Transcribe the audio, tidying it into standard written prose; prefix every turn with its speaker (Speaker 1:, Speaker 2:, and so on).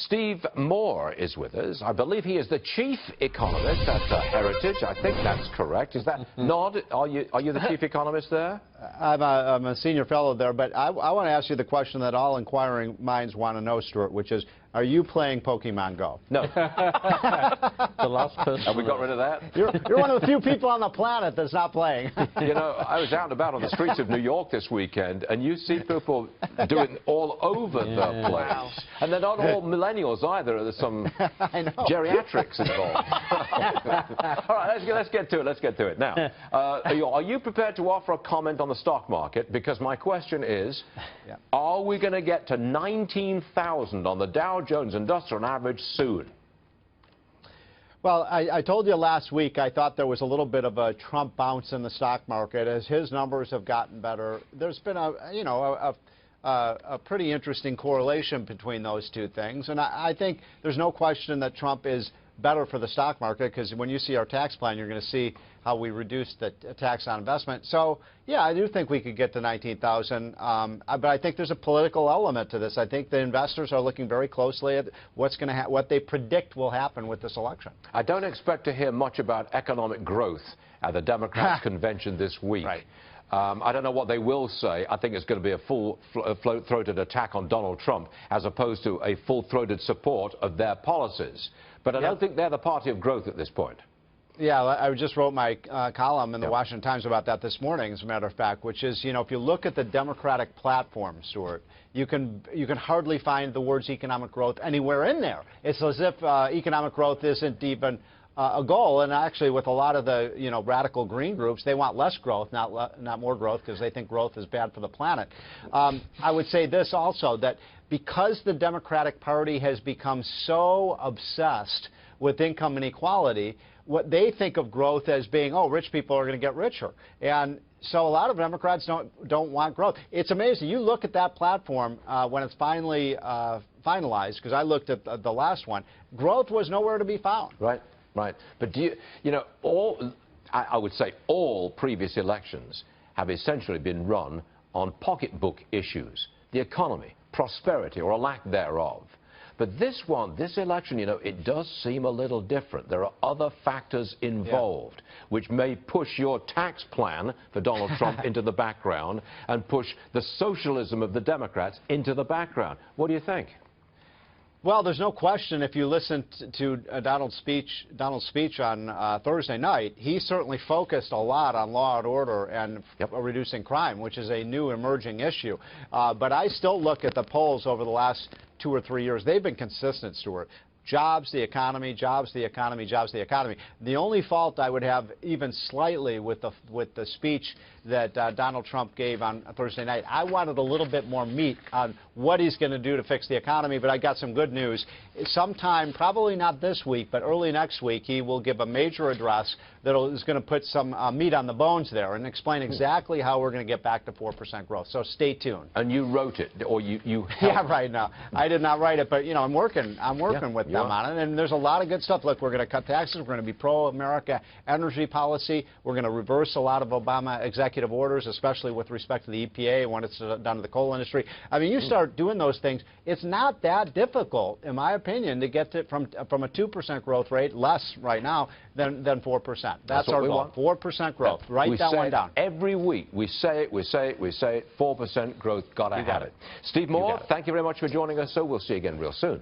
Speaker 1: Steve Moore is with us. I believe he is the chief economist at Heritage. I think that's correct. Is that Nod? Are you the chief economist there?
Speaker 2: I'm a senior fellow there, but I want to ask you the question that all inquiring minds want to know, Stuart, which is, are you playing Pokemon Go?
Speaker 1: No.
Speaker 3: The last person.
Speaker 1: Have we got rid of that?
Speaker 2: You're one of the few people on the planet that's not playing.
Speaker 1: You know, I was out and about on the streets of New York this weekend, and you see people doing all over the place.
Speaker 2: Wow.
Speaker 1: And they're not all millennials either. There's some geriatrics involved. All right, let's get to it. Let's get to it. Now, are you prepared to offer a comment on the stock market? Because my question is, are we going to get to 19,000 on the Dow Jones Industrial Average soon?
Speaker 2: Well, I told you last week I thought there was a little bit of a Trump bounce in the stock market. As his numbers have gotten better, there's been a pretty interesting correlation between those two things. And I think there's no question that Trump is better for the stock market, because when you see our tax plan, you're going to see how we reduced the tax on investment. So, yeah, I do think we could get to 19,000. But I think there's a political element to this. I think the investors are looking very closely at what they predict will happen with this election.
Speaker 1: I don't expect to hear much about economic growth at the Democrats' convention this week.
Speaker 2: Right.
Speaker 1: I don't know what they will say. I think it's going to be a full-throated attack on Donald Trump as opposed to a full-throated support of their policies. But I don't think they're the party of growth at this point.
Speaker 2: Yeah, I just wrote my column in the Washington Times about that this morning, as a matter of fact, which is, if you look at the Democratic platform, Stuart, you can hardly find the words economic growth anywhere in there. It's as if economic growth isn't even a goal. And actually, with a lot of the radical green groups, they want less growth, not more growth, because they think growth is bad for the planet. I would say this also, that because the Democratic Party has become so obsessed with income inequality, what they think of growth as being, oh, rich people are going to get richer. And so a lot of Democrats don't want growth. It's amazing. You look at that platform when it's finally finalized, because I looked at the last one, growth was nowhere to be found.
Speaker 1: Right, right. But I would say all previous elections have essentially been run on pocketbook issues, the economy, prosperity, or a lack thereof. But this election, it does seem a little different. There are other factors involved, which may push your tax plan for Donald Trump into the background and push the socialism of the Democrats into the background. What do you think?
Speaker 2: Well, there's no question, if you listen to Donald's speech on Thursday night, he certainly focused a lot on law and order and reducing crime, which is a new emerging issue. But I still look at the polls over the last 2 or 3 years. They've been consistent, Stuart. Jobs, the economy, jobs, the economy, jobs, the economy. The only fault I would have even slightly with the speech that Donald Trump gave on Thursday night, I wanted a little bit more meat on what he's going to do to fix the economy, but I got some good news. Sometime, probably not this week, but early next week, he will give a major address that is going to put some meat on the bones there and explain exactly how we're going to get back to 4% growth. So stay tuned.
Speaker 1: And you wrote it, or you helped?
Speaker 2: Yeah, right. Now I did not write it, but I'm working with them on it, and there's a lot of good stuff. Look, we're going to cut taxes. We're going to be pro-America energy policy. We're going to reverse a lot of Obama executive orders, especially with respect to the EPA and what it's done to the coal industry. I mean, you start doing those things, it's not that difficult, in my opinion, to get to from a 2% growth rate, less right now, than 4%. That's our goal. 4% growth. Write that one down.
Speaker 1: Every week we say it, 4% growth. Gotta have it. Steve Moore, thank you very much for joining us. So we'll see you again real soon.